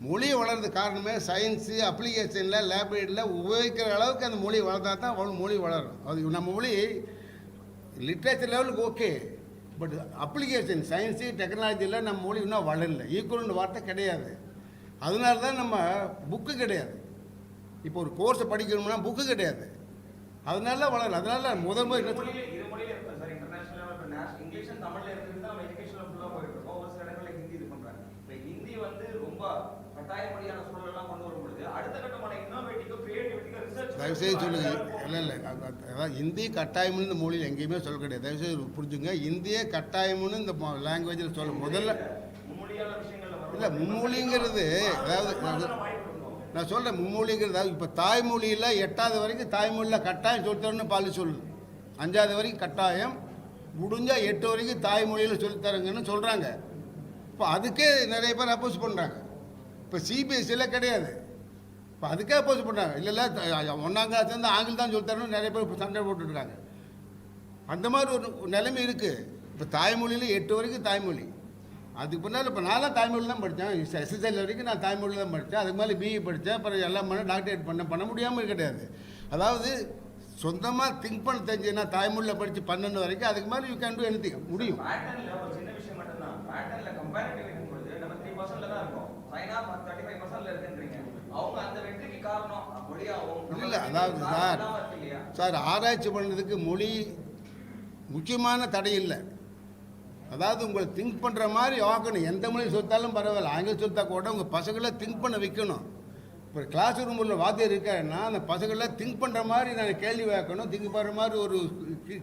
மொழி வளர்றது காரணமே சயின்ஸு அப்ளிகேஷனில் லேபரேட்டரியில் உபயோகிக்கிற அளவுக்கு அந்த மொழி வளர்த்தா தான் மொழி வளரும். அது நம்ம மொழி லிட்ரேச்சர் லெவலுக்கு ஓகே, பட் அப்ளிகேஷன் சயின்ஸு டெக்னாலஜியில் நம்ம மொழி இன்னும் வளரல. ஈக்குவல்னு வார்த்தை கிடையாது. அதனால தான் நம்ம புக்கு கிடையாது. இப்போ ஒரு கோர்ஸை படிக்கணும்னா புக்கு கிடையாது, அதனால வளரல. அதனால முதல் முறை தயவுசெய்து சொல்லுங்கள். இல்லை அதாவது இந்தி கட்டாயம்னு இந்த மொழியில் எங்கேயுமே சொல்ல கிடையாது. தயவுசெய்து புரிஞ்சுங்க. இந்திய கட்டாயம்னு இந்த லாங்குவேஜில் சொல்ல முதல்ல இல்லை. மும்மொழிங்கிறது அதாவது நான் சொல்கிறேன், மும்மொழிங்கிறது இப்போ தாய்மொழியில் 8வது வரைக்கும் தாய்மொழியில் கட்டாயம் சொல்லித்தரணும்னு பாலி சொல்லுது. 5வது வரைக்கும் கட்டாயம், முடிஞ்சால் 8 வரைக்கும் தாய்மொழியில் சொல்லித்தரங்கன்னு சொல்கிறாங்க. இப்போ அதுக்கே நிறைய பேர் அப்போஸ் பண்ணுறாங்க. இப்போ சிபிஎஸ்சியில் கிடையாது, இப்போ அதுக்கே அப்போஸ் பண்ணுறாங்க. இல்லை 1ஆம் கிளாஸ்லேருந்து ஆங்கிலம் தான் சொல்லித்தரணும் நிறைய பேர் இப்போ சண்டை போட்டுருக்காங்க. அந்த மாதிரி ஒரு நிலைமை இருக்குது. இப்போ தாய்மொழியில் 8 வரைக்கும் தாய்மொழி. அதுக்கு பின்னால் இப்போ நான்லாம் தாய்மொழி தான் படித்தேன். எஸ்எஸ்எல் வரைக்கும் நான் தாய்மொழி தான் படித்தேன். அதுக்கு மேலே பிஇ படித்தேன். அப்புறம் எல்லாம் பண்ண டாக்டரேட் பண்ண முடியாமல் கிடையாது. அதாவது சொந்தமாக திங்க் பண்ண தெரிஞ்சுன்னா தாய்மொழியில் படித்து 12 வரைக்கும், அதுக்கு மேலே யூ கேன் டூ எனிதிங் முடியும். இல்லை அதாவது சார் ஆராய்ச்சி பண்ணுறதுக்கு மொழி முக்கியமான தடை இல்லை. அதாவது உங்களை திங்க் பண்ணுற மாதிரி ஆக்கணும். எந்த மொழி சொல்லித்தாலும் பரவாயில்ல, ஆங்கிலம் சொல்லித்தா கூட உங்கள் பசங்களை திங்க் பண்ண வைக்கணும். இப்போ கிளாஸ் ரூமில் வாத்தியார் இருக்காருன்னா அந்த பசங்களை திங்க் பண்ணுற மாதிரி நான் கேள்வி வைக்கணும், திங்க் பண்ணுற மாதிரி ஒரு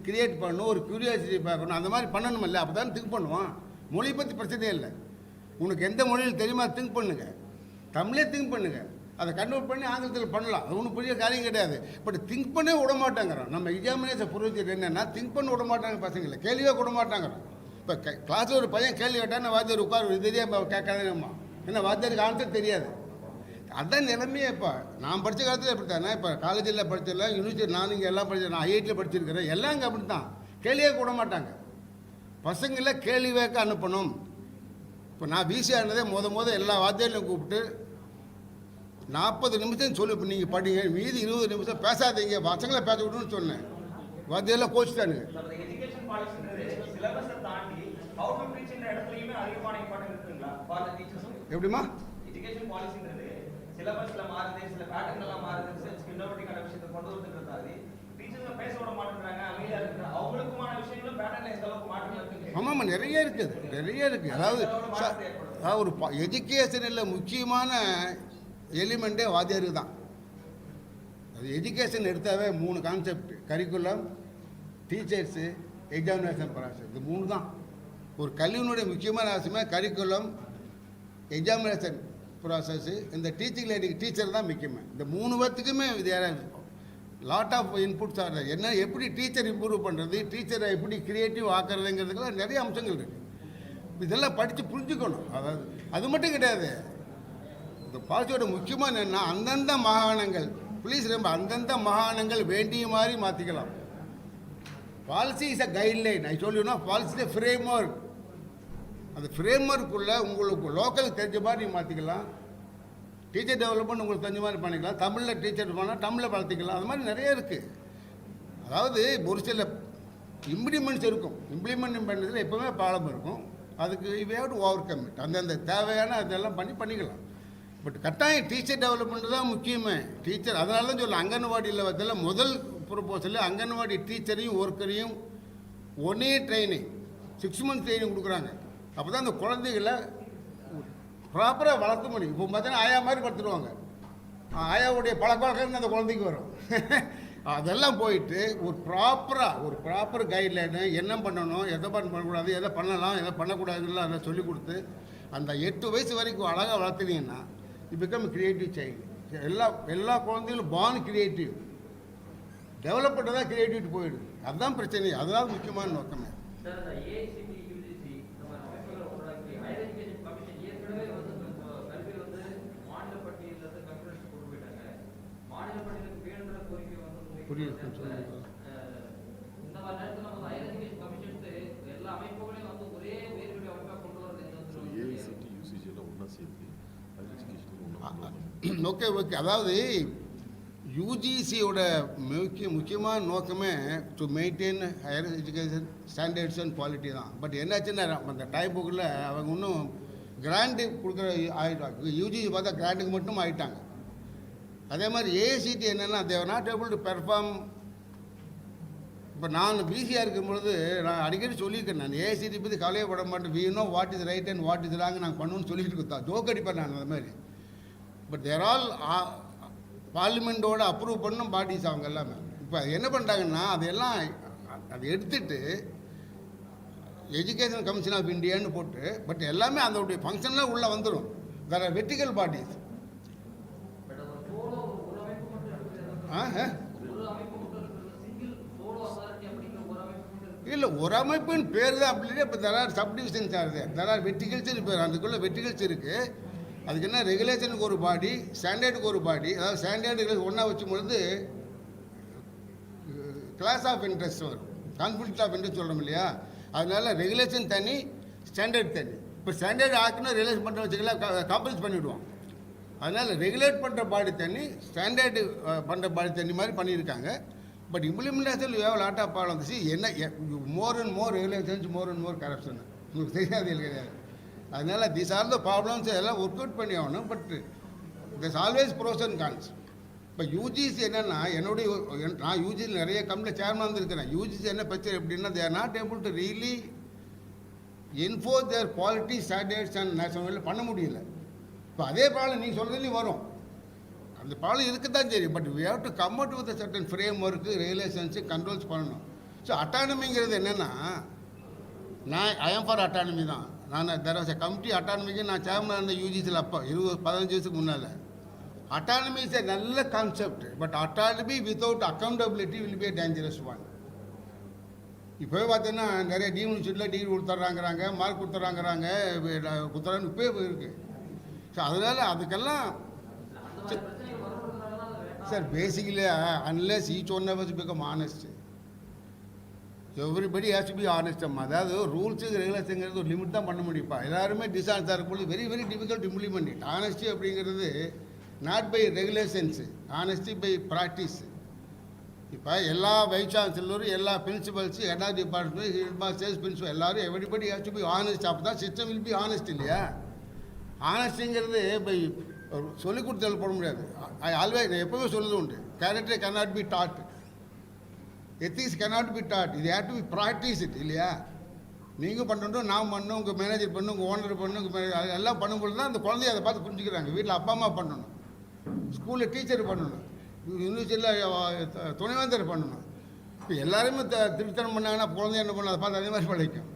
கிரியேட் பண்ணணும், ஒரு க்யூரியாசிட்டி பார்க்கணும். அந்த மாதிரி பண்ணணும் இல்லை, அப்போ தான் திங்க் பண்ணுவான். மொழி பற்றி பிரச்சனையே இல்லை. உனக்கு எந்த மொழியில் தெரியுமா திங்க் பண்ணுங்கள், தமிழே திங்க் பண்ணுங்கள், அதை கன்வெர்ட் பண்ணி ஆங்கிலத்தில் பண்ணலாம். அது ஒன்றும் பெரிய காரியம் கிடையாது. பட் திங்க் பண்ணே விட மாட்டாங்கிறோம். நம்ம எக்ஸாமினேஷன் புரிஞ்சது என்னென்னா திங்க் பண்ண விட மாட்டாங்க பசங்களை, கேள்வியே விட மாட்டாங்கிறோம். இப்போ கிளாஸில் ஒரு பையன் கேள்வி கேட்டால் வாத்தியார் உட்கார் இதே கேட்காதேம்மா, ஏன்னா வாத்தியாருக்கு ஆன்சர் தெரியாது. அதுதான் நிலைமையே. இப்போ நான் படித்த காலத்தில் எப்படி தானே, இப்போ காலேஜில் படிச்சிடலாம், யூனிவர்சிட்டி நான் இங்கே எல்லாம் படித்தேன், நான் ஐஐடியில் படிச்சிருக்கிறேன், எல்லாம் இங்கே அப்படி தான் கேள்வியே விட மாட்டாங்க. பசங்களை கேள்வி கேட்க அனுப்பணும். இப்போ நான் பிசிஆர் இருந்ததே முத எல்லா வாத்தியாரையும் கூப்பிட்டு 40 நிமிஷம் சொல்லி, இப்போ நீங்கள் படிங்க, மீதி 20 நிமிஷம் பேசாதீங்க, பசங்களை பேச விடணும்னு சொன்னேன். வாத்தியாரெல்லாம் கோச்சிட்டானுங்க. எப்படிமா ஆமாம் நிறைய இருக்குது, நிறைய இருக்குது. அதாவது ஒரு எஜுகேஷனில் முக்கியமான எலிமெண்ட்டே வாத்தியாருக்கு தான். அது எஜுகேஷன் எடுத்தாவே 3 concept: curriculum, teachers, examination process. இது 3 தான் ஒரு கல்வியினுடைய முக்கியமான அவசியமே. கரிக்குலம், எக்ஸாமினேஷன் ப்ராசஸ்ஸு, இந்த டீச்சிங் லைனுக்கு டீச்சர் தான் முக்கியமே. இந்த 3 பேர்த்துக்குமே இது லாட் ஆஃப் இன்புட்ஸ் ஆர். என்ன எப்படி டீச்சர் இம்ப்ரூவ் பண்ணுறது, டீச்சரை எப்படி க்ரியேட்டிவ் ஆக்கிறதுங்கிறதுக்கெல்லாம் நிறைய அம்சங்கள் இருக்குது. இதெல்லாம் படித்து புரிஞ்சுக்கணும். அதாவது அது மட்டும் கிடையாது. இந்த பாலிசியோட முக்கியமாக என்னென்னா அந்தந்த மாகாணங்கள், ப்ளீஸ் ரொம்ப அந்தந்த மாகாணங்கள் வேண்டிய மாதிரி மாற்றிக்கலாம். Policy is a guideline. I சொல்லினா பாலிசி இஸ் ஃப்ரேம் ஒர்க். அந்த ஃப்ரேம் ஒர்க்குள்ளே உங்களுக்கு லோக்கலுக்கு தெரிஞ்ச மாதிரி நீங்கள் மாற்றிக்கலாம். டீச்சர் டெவலப்மெண்ட் உங்களுக்கு தெரிஞ்ச மாதிரி பண்ணிக்கலாம். தமிழில் டீச்சர் பண்ணால் தமிழில் வளர்த்திக்கலாம். அது மாதிரி நிறைய இருக்குது. அதாவது ஒரு சில இம்ப்ளிமெண்ட்ஸ் இருக்கும். இம்ப்ளிமெண்ட் பண்ணுறதுல எப்போவுமே ப்ராப்ளம் இருக்கும். அதுக்கு wave to over come it. அந்தந்த தேவையான அதெல்லாம் பண்ணிக்கலாம். பட் கட்டாயம் டீச்சர் டெவலப்மெண்ட் தான் முக்கியமே. டீச்சர் அதனால தான் சொல்ல அங்கன்வாடியில் வந்ததில் முதல் ப்ரொபோசலில் அங்கன்வாடி டீச்சரையும் ஒர்க்கரையும் ஒன்னே ட்ரைனிங் 6 months ட்ரைனிங் கொடுக்குறாங்க. அப்போ தான் அந்த குழந்தைகளை ப்ராப்பராக வளர்த்த முடியும். இப்போ பார்த்தீங்கன்னா ஆயா மாதிரி படுத்துடுவாங்க. ஆயாவுடைய பழக்கம் அந்த குழந்தைக்கு வரும். அதெல்லாம் போயிட்டு ஒரு ப்ராப்பர் கைட்லைனு, என்ன பண்ணணும், எதை பண்ணக்கூடாது, எதை பண்ணலாம், எதை பண்ணக்கூடாதுன்னு அதை சொல்லிக் கொடுத்து அந்த 8 வயசு வரைக்கும் அழகாக வளர்த்துனீங்கன்னா இது பிகம் கிரியேட்டிவ் சைல்டு. எல்லா குழந்தைகளும் பார்ன் கிரியேட்டிவ். டெவலப் பண்ணுறதா கிரியேட்டிவிட்டி போயிடுது. அதுதான் பிரச்சனை. அதுதான் முக்கியமான நோக்கமே. புரியுது. ஓகே ஓகே, அதாவது யூஜிசியோட முக்கியமான நோக்கமே to maintain higher education standards and quality தான். பட் என்னாச்சுன்னா அந்த டைம் புக்கில் அவங்க இன்னும் கிராண்டு கொடுக்குற ஆகிட்டாங்க. யூஜிசி பார்த்தா கிராண்டுக்கு மட்டும் ஆகிட்டாங்க. அதே மாதிரி ஏஐசிடி என்னென்னா தேவர் நாட் ஏபிள் டு பெர்ஃபார்ம். இப்போ நான் பிசியாக இருக்கும்பொழுது நான் அடிக்கடி சொல்லியிருக்கேன், நான் ஏஐசிடி பற்றி கவலையே பட மாட்டேன். We know what is right and what is wrong நாங்கள் பண்ணணும்னு சொல்லிட்டு இருக்கோம். ஜோக் அடிப்பேன் நான் அந்த மாதிரி. பட் தேர் ஆல் பார்லிமெண்ட்டோட அப்ரூவ் பண்ணும் பாடிஸ் அவங்க எல்லாமே. இப்போ என்ன பண்ணுறாங்கன்னா அதையெல்லாம் அதை எடுத்துட்டு எஜுகேஷன் கமிஷன் ஆஃப் இந்தியான்னு போட்டு பட் எல்லாமே அதோடைய ஃபங்க்ஷனில் உள்ளே வந்துடும். வேறு வெர்டிக்கல் பாடிஸ் இல்லை ஒரு அமைப்புன்னு பேர் தான் அப்படி. இப்போ தெர் ஆர் சப்டிவிஷன்ஸ் ஆகுது, தெர் ஆர் வெர்டிகல்ஸ் பேர். அதுக்குள்ளே வெர்டிகல்ஸ் இருக்குது. அதுக்கு என்ன ரெகுலேஷனுக்கு ஒரு பாடி, ஸ்டாண்டர்டுக்கு ஒரு பாடி. அதாவது ஸ்டாண்டர்டு ஒன்றா வச்சும் பொழுது கிளாஸ் ஆஃப் இன்ட்ரெஸ்ட் வரும், கான்ஃப்ளிக்ட் ஆஃப் இன்ட்ரெஸ்ட் சொல்கிறோம் இல்லையா. அதனால ரெகுலேஷன் தனி, ஸ்டாண்டர்ட் தனி. இப்போ ஸ்டாண்டர்ட் ஆக்குன்னா ரெகுலேஷன் பண்ணுற வச்சுக்கலாம் காம்பல்ஸ் பண்ணிவிடுவோம். அதனால் ரெகுலேட் பண்ணுற பாடி தண்ணி, ஸ்டாண்டர்டு பண்ணுற பாடி தண்ணி மாதிரி பண்ணியிருக்காங்க. பட் இம்ப்ளிமெண்டேஷன் எவ்வளோ லாட்டாக ப்ராப்ளம் வந்துச்சு. என்ன more and more regulations, more and more corruption. உங்களுக்கு தெரியாது கிடையாது. அதனால் தீஸ் ஆர் த ப்ராப்ளம்ஸ் எல்லாம் ஒர்க் அவுட் பண்ணி ஆகணும். But this always pros and cons. இப்போ யூஜிசி என்னென்னா நான் யூஜியில் நிறைய கம்பெனியில் சேர்மன் வந்துருக்கிறேன். யூஜிசி என்ன பிரச்சனை எப்படின்னா they are not able to really enforce their quality standards and national பண்ண முடியல. இப்போ அதே ப்ராப்ளம் நீங்கள் சொல்கிறதுலையும் வரும். அந்த ப்ராப்ளம் இருக்குது தான் சரி. But we have to come out with certain framework, regulations, controls பண்ணணும். ஸோ அட்டானமிங்கிறது என்னென்னா ஐ எம் ஃபார் அட்டானமி தான். நான் தெர் வாஸ் எ கமிட்டி அட்டானமிக்கு நான் சேர்மனாக இருந்த யூஜிசியில் அப்போ 15 வருஷத்துக்கு முன்னால். அட்டானமி இஸ் எ நல்ல concept. But autonomy without accountability will be a dangerous one. இப்போவே பார்த்தீங்கன்னா நிறைய யூனிவர்சிட்டியில் டிகிரி கொடுத்துட்றாங்கிறாங்க, மார்க் கொடுத்துட்றாங்கிறாங்க, கொடுத்துறான்னு இப்போ இருக்குது. ஸோ அதனால் அதுக்கெல்லாம் sir basically unless each one of us become honest. Everybody has to be honest. அதாவது ரூல்ஸுக்கு ரெகுலேஷனுங்கிறது ஒரு லிமிட் தான் பண்ண முடியும்ப்பா. எல்லாருமே டிஸ்ஆனஸ்டாக இருக்கும்போது very very difficult implement it. Honesty அப்படிங்கிறது not by regulations, honesty by practice. இப்போ எல்லா வைஸ் சான்சலரும், எல்லா பிரின்சிபல்ஸு, எல்லா டிபார்ட்மெண்ட், ஹெட் மாஸ்டர்ஸ், பிரின்சிபல் எல்லாரும் everybody has to be honest. அப்போ தான் சிஸ்டம் வில் பி ஆனஸ்ட் இல்லையா. ஆனஸ்டிங்கிறது பை சொல்லிக் கொடுத்து போட முடியாது. ஐ ஆல்வேஸ் எப்போவே சொல்லுது உண்டு, character cannot be taught, ethics cannot be taught, இது have to be practise it இல்லையா. நீங்கள் பண்ணணும், நான் பண்ணணும், உங்கள் மேனேஜர் பண்ணணும், உங்கள் ஓனர் பண்ணணும், உங்கள் எல்லாம் பண்ணும்போது தான் அந்த குழந்தைய அதை பார்த்து புரிஞ்சுக்கிறாங்க. வீட்டில் அப்பா அம்மா பண்ணணும், ஸ்கூலில் டீச்சர் பண்ணணும், யூனிவர்சிட்டியில் துணைவேந்தர் பண்ணணும். இப்போ எல்லாருமே திருத்தனம் பண்ணாங்கன்னா குழந்தைய என்ன பண்ணணும், அதை பார்த்து அதே மாதிரி பழைக்கும்.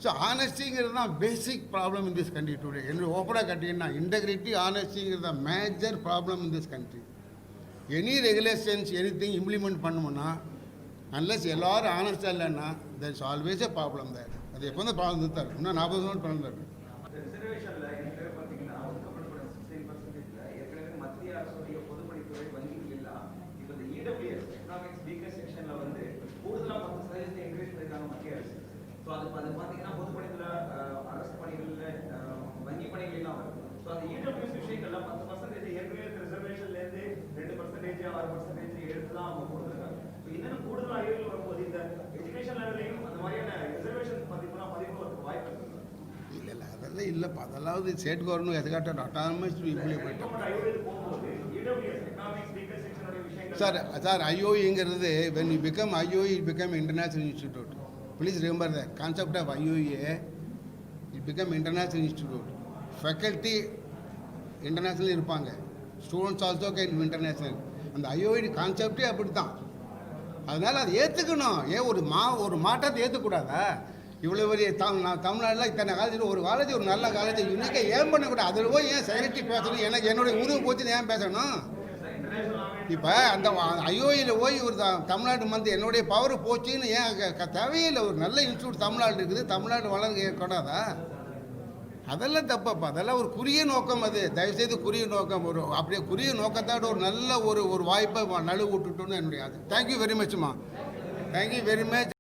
ஸோ ஆனஸ்டிங்கிறது தான் பேசிக் problem in this country today. என்னோட ஓப்பனாக கட்டிங்கன்னா இன்டெகிரிட்டி, ஆனஸ்டிங்கிறது தான் major problem in this country. Any regulations any thing implement பண்ணணும்னா அன்லஸ் எல்லோரும் ஆனஸ்டாக இல்லைன்னா that is always a problem தான். அது எப்போ தான் ப்ராப்ளம் தான் இருக்கும். இன்னும் 40 நாள் ப்ராப்ளம் தான் இருக்கும். ஸோ அது பார்த்தீங்கன்னா பொதுப்பணியில், அரசு பணிகளில், வங்கி பணிகள்லாம் வரும். ஸோ அந்த இடபிள்யூஎஸ் விஷயங்கள்லாம் 10% ஏற்கனவே ரிசர்வேஷன்லேருந்து 2%, 6% எடுத்து தான் அவங்க கொடுத்துருக்காங்க. ஸோ இன்னும் கூடுதலாக அறிவியல் வரும்போது இந்த எஜுகேஷன் லெவலையும் அந்த மாதிரியான ரிசர்வேஷன் பதிவு வரதுக்கு வாய்ப்பு இருக்குது. இல்லை அதெல்லாம் இல்லைப்பா. அதெல்லாம் ஸ்டேட் கவர்மெண்ட் எதுக்காட்டும் அட்டானமஸ் இம்ப்ளிமெண்ட் போகும்போது இடபிள்யூஎஸ் எக்கனாமிக்ஸ் வீக்கர் செக்ஷனுடைய விஷயங்கள் sir ஐஓஇங்கிறது when you become IOE it become international institute. Please remember that concept of IOA, it become international institute. Faculty international இருப்பாங்க, ஸ்டூடெண்ட்ஸ் ஆல்சோ கேன் இன்டர்நேஷ்னல். அந்த ஐஓஇ கான்செப்டே அப்படி தான். அதனால் அதை ஏற்றுக்கணும். ஏன் ஒரு மாற்றத்தை ஏற்றுக்கூடாதா? இவ்வளோ பெரிய தமிழ்நாட்டில் இத்தனை காலேஜில் ஒரு காலேஜ், ஒரு நல்ல காலேஜ் யூனிக்காக ஏன் பண்ணக்கூடாது? அதில் போய் ஏன் செலக்டி பேசணும்? எனக்கு என்னுடைய உருவம் போச்சுன்னு ஏன் பேசணும்? இப்போ அந்த ஐஓஇயில் போய் ஒரு தமிழ்நாடு வந்து என்னுடைய பவர் போச்சுன்னு ஏன் தேவையில்லை. ஒரு நல்ல இன்ஸ்டியூட் தமிழ்நாடு இருக்குது, தமிழ்நாடு வளர்க்க கூடாதா? அதெல்லாம் தப்பப்பா. அதெல்லாம் ஒரு குறுகிய நோக்கம். அது தயவுசெய்து குறுகிய நோக்கம். ஒரு அப்படியே குறுகிய நோக்கத்தோட ஒரு நல்ல ஒரு வாய்ப்பை நழுவு விட்டுட்டோன்னு என்னுடைய அது. தேங்க்யூ வெரி மச்மா, தேங்க்யூ வெரி மச்.